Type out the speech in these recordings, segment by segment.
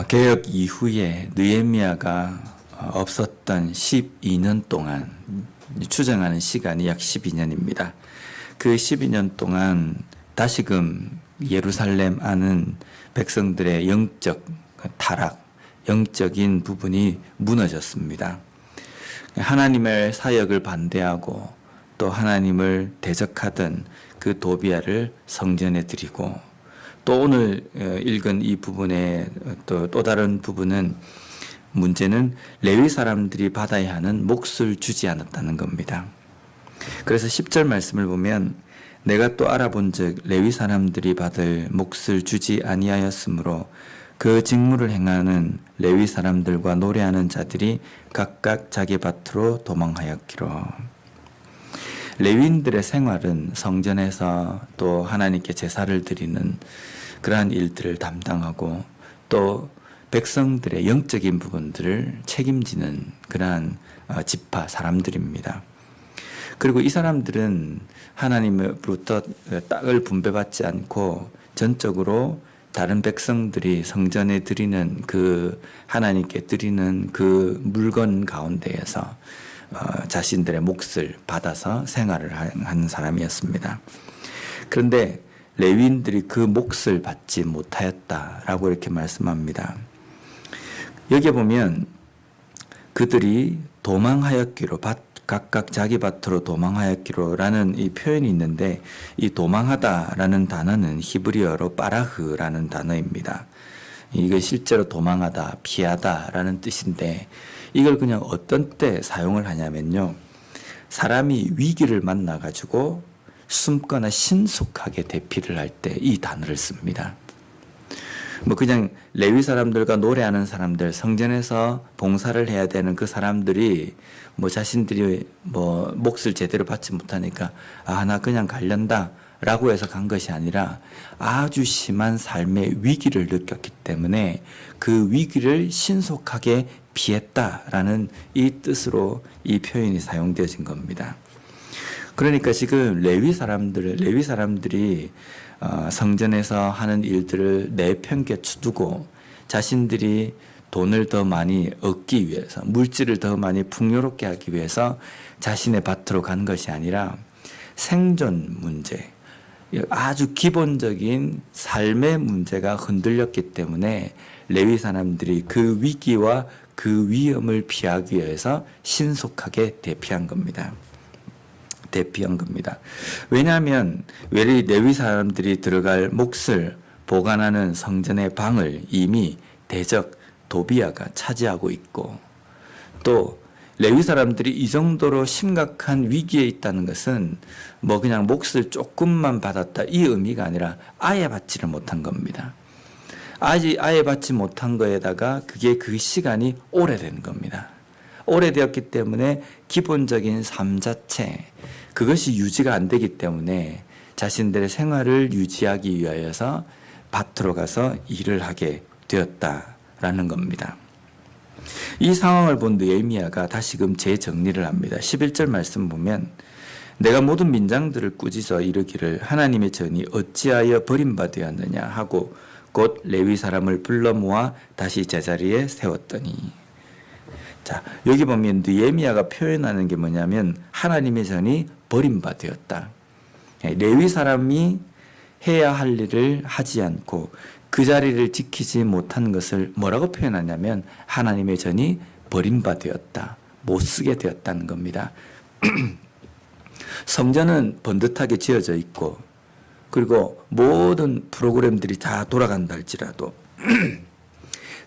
개혁 이후에 느헤미야가 없었던 12년 동안 추정하는 시간이 약 12년입니다. 그 12년 동안 다시금 예루살렘 안은 백성들의 영적 타락, 영적인 부분이 무너졌습니다. 하나님의 사역을 반대하고 또 하나님을 대적하던 그 도비야를 성전에 드리고, 또 오늘 읽은 이 부분의 또 다른 부분은, 문제는 레위 사람들이 받아야 하는 몫을 주지 않았다는 겁니다. 그래서 10절 말씀을 보면, 내가 또 알아본즉 레위 사람들이 받을 몫을 주지 아니하였으므로 그 직무를 행하는 레위 사람들과 노래하는 자들이 각각 자기 밭으로 도망하였기로. 레위인들의 생활은 성전에서 또 하나님께 제사를 드리는 그러한 일들을 담당하고, 또 백성들의 영적인 부분들을 책임지는 그러한 지파 사람들입니다. 그리고 이 사람들은 하나님으로부터 땅을 분배받지 않고 전적으로 다른 백성들이 성전에 드리는 그 하나님께 드리는 그 물건 가운데에서 자신들의 몫을 받아서 생활을 하는 사람이었습니다. 그런데 레위인들이 그 몫을 받지 못하였다라고 이렇게 말씀합니다. 여기에 보면 그들이 도망하였기로, 각각 자기 밭으로 도망하였기로라는 이 표현이 있는데, 이 도망하다라는 단어는 히브리어로 빠라흐라는 단어입니다. 이게 실제로 도망하다, 피하다라는 뜻인데, 이걸 그냥 어떤 때 사용을 하냐면요, 사람이 위기를 만나가지고 숨거나 신속하게 대피를 할 때 이 단어를 씁니다. 그냥 레위 사람들과 노래하는 사람들, 성전에서 봉사를 해야 되는 그 사람들이 자신들이 몫을 제대로 받지 못하니까 나 그냥 가련다 라고 해서 간 것이 아니라, 아주 심한 삶의 위기를 느꼈기 때문에 그 위기를 신속하게 피했다라는 이 뜻으로 이 표현이 사용되어진 겁니다. 그러니까 지금 레위 사람들이 성전에서 하는 일들을 내팽개쳐 두고 자신들이 돈을 더 많이 얻기 위해서, 물질을 더 많이 풍요롭게 하기 위해서 자신의 밭으로 간 것이 아니라, 생존 문제, 아주 기본적인 삶의 문제가 흔들렸기 때문에 레위 사람들이 그 위기와 그 위험을 피하기 위해서 신속하게 대피한 겁니다. 왜냐하면 레위 사람들이 들어갈 몫을 보관하는 성전의 방을 이미 대적 도비야가 차지하고 있고, 또 레위 사람들이 이 정도로 심각한 위기에 있다는 것은 그냥 몫을 조금만 받았다 이 의미가 아니라 아예 받지를 못한 겁니다. 아예 받지 못한 거에다가 그게 그 시간이 오래된 겁니다. 오래되었기 때문에 기본적인 삶 자체, 그것이 유지가 안 되기 때문에 자신들의 생활을 유지하기 위하여서 밭으로 가서 일을 하게 되었다라는 겁니다. 이 상황을 본 느헤미야가 다시금 재정리를 합니다. 11절 말씀 보면, 내가 모든 민장들을 꾸짖어 이르기를 하나님의 전이 어찌하여 버림받았느냐 하고 곧 레위 사람을 불러 모아 다시 제자리에 세웠더니. 자, 여기 보면 느헤미야가 표현하는 게 뭐냐면, 하나님의 전이 버림받았다. 레위 사람이 해야 할 일을 하지 않고 그 자리를 지키지 못한 것을 뭐라고 표현하냐면, 하나님의 전이 버림받았다, 못 쓰게 되었다는 겁니다. 성전은 번듯하게 지어져 있고, 그리고 모든 프로그램들이 다 돌아간다 할지라도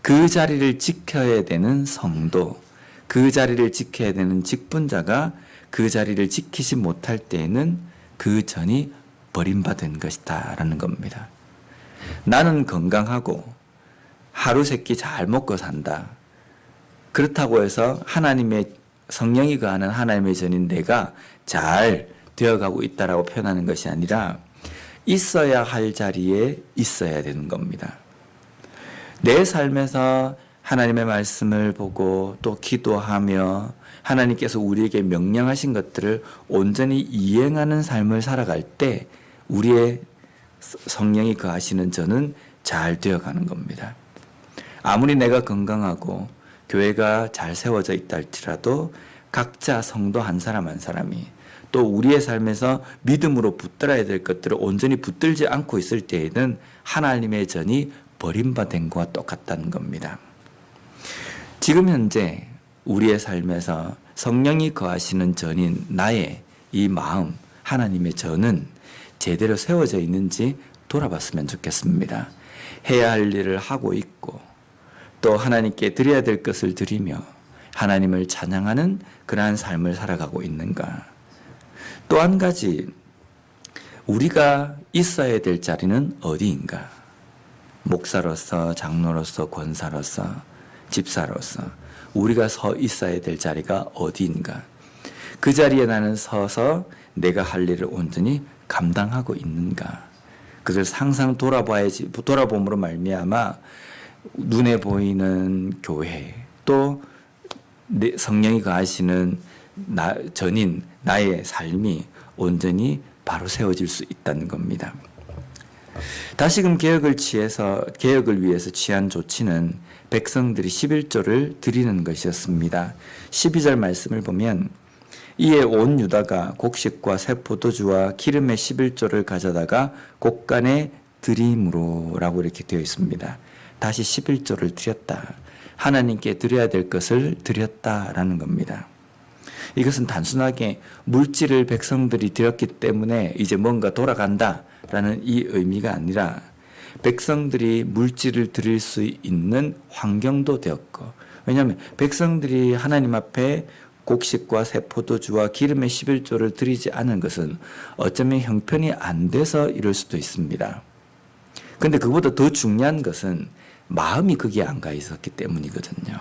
그 자리를 지켜야 되는 성도, 그 자리를 지켜야 되는 직분자가 그 자리를 지키지 못할 때에는 그 전이 버림받은 것이다 라는 겁니다. 나는 건강하고 하루 세끼 잘 먹고 산다, 그렇다고 해서 하나님의 성령이 거하는 하나님의 전인 내가 잘 되어가고 있다라고 표현하는 것이 아니라, 있어야 할 자리에 있어야 되는 겁니다. 내 삶에서 하나님의 말씀을 보고 또 기도하며 하나님께서 우리에게 명령하신 것들을 온전히 이행하는 삶을 살아갈 때 우리의 성령이 거하시는 저는 잘 되어가는 겁니다. 아무리 내가 건강하고 교회가 잘 세워져 있다 할지라도 각자 성도 한 사람 한 사람이 또 우리의 삶에서 믿음으로 붙들어야 될 것들을 온전히 붙들지 않고 있을 때에는 하나님의 전이 버림받은 것과 똑같다는 겁니다. 지금 현재 우리의 삶에서 성령이 거하시는 전인 나의 이 마음, 하나님의 전은 제대로 세워져 있는지 돌아봤으면 좋겠습니다. 해야 할 일을 하고 있고 또 하나님께 드려야 될 것을 드리며 하나님을 찬양하는 그러한 삶을 살아가고 있는가. 또 한 가지, 우리가 있어야 될 자리는 어디인가. 목사로서, 장로로서, 권사로서, 집사로서 우리가 서 있어야 될 자리가 어디인가. 그 자리에 나는 서서 내가 할 일을 온전히 감당하고 있는가. 그걸 항상 돌아봐야지. 돌아봄으로 말미암아 눈에 보이는 교회 또 성령이 거하시는 전인 나의 삶이 온전히 바로 세워질 수 있다는 겁니다. 다시금 개혁을 위해서 취한 조치는 백성들이 11조를 드리는 것이었습니다. 12절 말씀을 보면 이에 온 유다가 곡식과 새 포도주와 기름의 11조를 가져다가 곡간에 드림으로 라고 이렇게 되어 있습니다. 다시 11조를 드렸다. 하나님께 드려야 될 것을 드렸다라는 겁니다. 이것은 단순하게 물질을 백성들이 드렸기 때문에 이제 뭔가 돌아간다라는 이 의미가 아니라 백성들이 물질을 드릴 수 있는 환경도 되었고, 왜냐하면 백성들이 하나님 앞에 곡식과 새 포도주와 기름의 11조를 드리지 않은 것은 어쩌면 형편이 안 돼서 이럴 수도 있습니다. 그런데 그보다 더 중요한 것은 마음이 거기에 안 가 있었기 때문이거든요.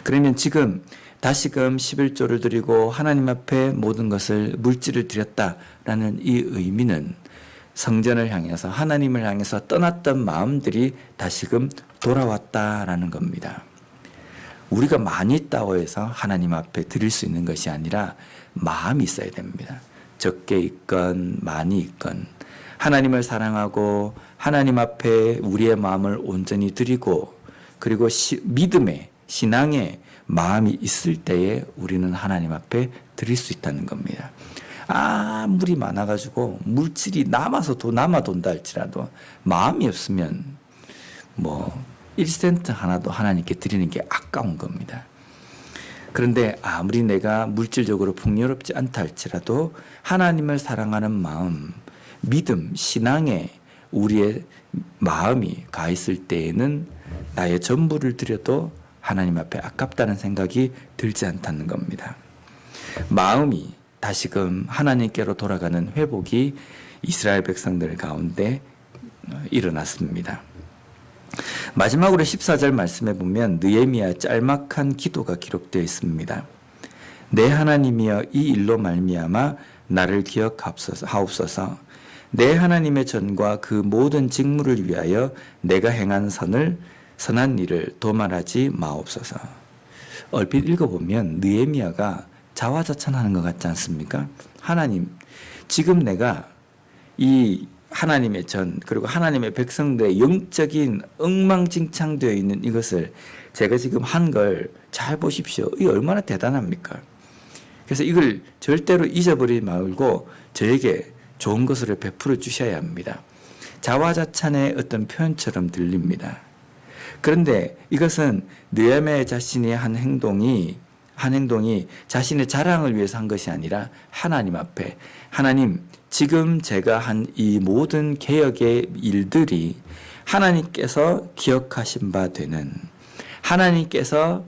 그러면 지금 다시금 11조를 드리고 하나님 앞에 모든 것을 물질을 드렸다라는 이 의미는 성전을 향해서 하나님을 향해서 떠났던 마음들이 다시금 돌아왔다라는 겁니다. 우리가 많이 있다고 해서 하나님 앞에 드릴 수 있는 것이 아니라 마음이 있어야 됩니다. 적게 있건 많이 있건 하나님을 사랑하고 하나님 앞에 우리의 마음을 온전히 드리고 그리고 믿음의 신앙의 마음이 있을 때에 우리는 하나님 앞에 드릴 수 있다는 겁니다. 아무리 많아가지고 물질이 남아 돈다 할지라도 마음이 없으면 1센트 하나도 하나님께 드리는 게 아까운 겁니다. 그런데 아무리 내가 물질적으로 풍요롭지 않다 할지라도 하나님을 사랑하는 마음, 믿음, 신앙에 우리의 마음이 가 있을 때에는 나의 전부를 드려도 하나님 앞에 아깝다는 생각이 들지 않다는 겁니다. 마음이 다시금 하나님께로 돌아가는 회복이 이스라엘 백성들 가운데 일어났습니다. 마지막으로 14절 말씀에 보면 느헤미야 짤막한 기도가 기록되어 있습니다. 내 하나님이여 이 일로 말미암아 나를 기억하옵소서. 내 하나님의 전과 그 모든 직무를 위하여 내가 행한 선한 일을 도말하지 마옵소서. 얼핏 읽어보면 느헤미야가 자화자찬하는 것 같지 않습니까? 하나님, 지금 내가 이 하나님의 전 그리고 하나님의 백성들의 영적인 엉망진창되어 있는 이것을 제가 지금 한 걸 잘 보십시오. 이게 얼마나 대단합니까? 그래서 이걸 절대로 잊어버리지 말고 저에게 좋은 것을 베풀어 주셔야 합니다. 자화자찬의 어떤 표현처럼 들립니다. 그런데 이것은 느헤미야 자신이 한 행동이 자신의 자랑을 위해서 한 것이 아니라 하나님 앞에 하나님, 지금 제가 한 이 모든 개혁의 일들이 하나님께서 기억하신 바 되는, 하나님께서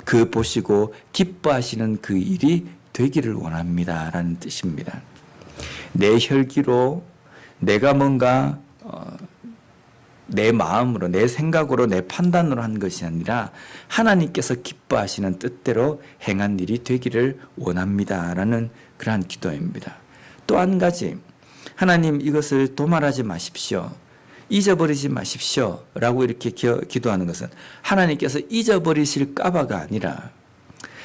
그 보시고 기뻐하시는 그 일이 되기를 원합니다 라는 뜻입니다. 내 혈기로 내가 뭔가 내 마음으로 내 생각으로 내 판단으로 한 것이 아니라 하나님께서 기뻐하시는 뜻대로 행한 일이 되기를 원합니다 라는 그러한 기도입니다. 또 한 가지, 하나님 이것을 도말하지 마십시오, 잊어버리지 마십시오 라고 이렇게 기도하는 것은 하나님께서 잊어버리실까봐가 아니라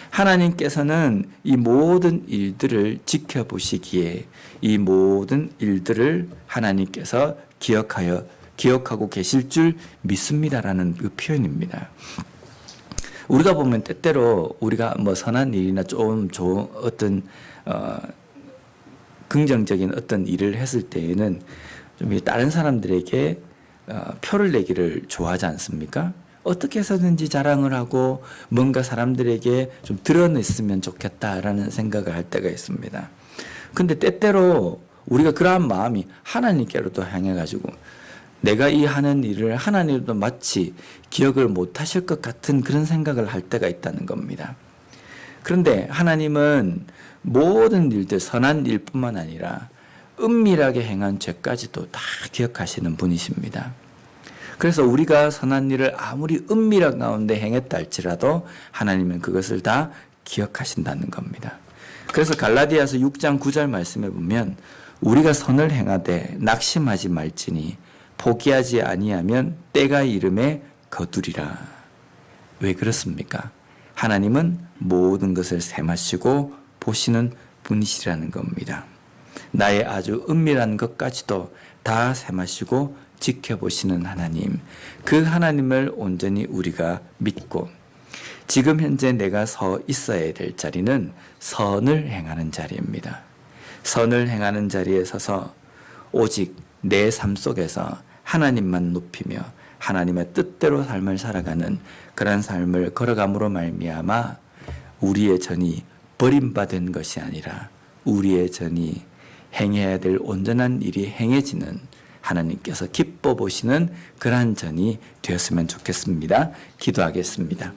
하나님께서는 이 모든 일들을 지켜보시기에 이 모든 일들을 하나님께서 기억하여 기억하고 계실 줄 믿습니다라는 그 표현입니다. 우리가 보면 때때로 우리가 뭐 선한 일이나 좀 좋은 어떤 긍정적인 어떤 일을 했을 때에는 좀 다른 사람들에게 표를 내기를 좋아하지 않습니까? 어떻게 해서든지 자랑을 하고 뭔가 사람들에게 좀 드러냈으면 좋겠다라는 생각을 할 때가 있습니다. 근데 때때로 우리가 그러한 마음이 하나님께로도 향해가지고 내가 이 하는 일을 하나님도 마치 기억을 못 하실 것 같은 그런 생각을 할 때가 있다는 겁니다. 그런데 하나님은 모든 일들, 선한 일뿐만 아니라 은밀하게 행한 죄까지도 다 기억하시는 분이십니다. 그래서 우리가 선한 일을 아무리 은밀한 가운데 행했다 할지라도 하나님은 그것을 다 기억하신다는 겁니다. 그래서 갈라디아서 6장 9절 말씀에 보면 우리가 선을 행하되 낙심하지 말지니 포기하지 아니하면 때가 이름에 거두리라. 왜 그렇습니까? 하나님은 모든 것을 세마시고 보시는 분이시라는 겁니다. 나의 아주 은밀한 것까지도 다 세마시고 지켜보시는 하나님, 그 하나님을 온전히 우리가 믿고 지금 현재 내가 서 있어야 될 자리는 선을 행하는 자리입니다. 선을 행하는 자리에 서서 오직 내 삶 속에서 하나님만 높이며 하나님의 뜻대로 삶을 살아가는 그런 삶을 걸어감으로 말미암아 우리의 전이 버림받은 것이 아니라 우리의 전이 행해야 될 온전한 일이 행해지는 하나님께서 기뻐 보시는 그러한 전이 되었으면 좋겠습니다. 기도하겠습니다.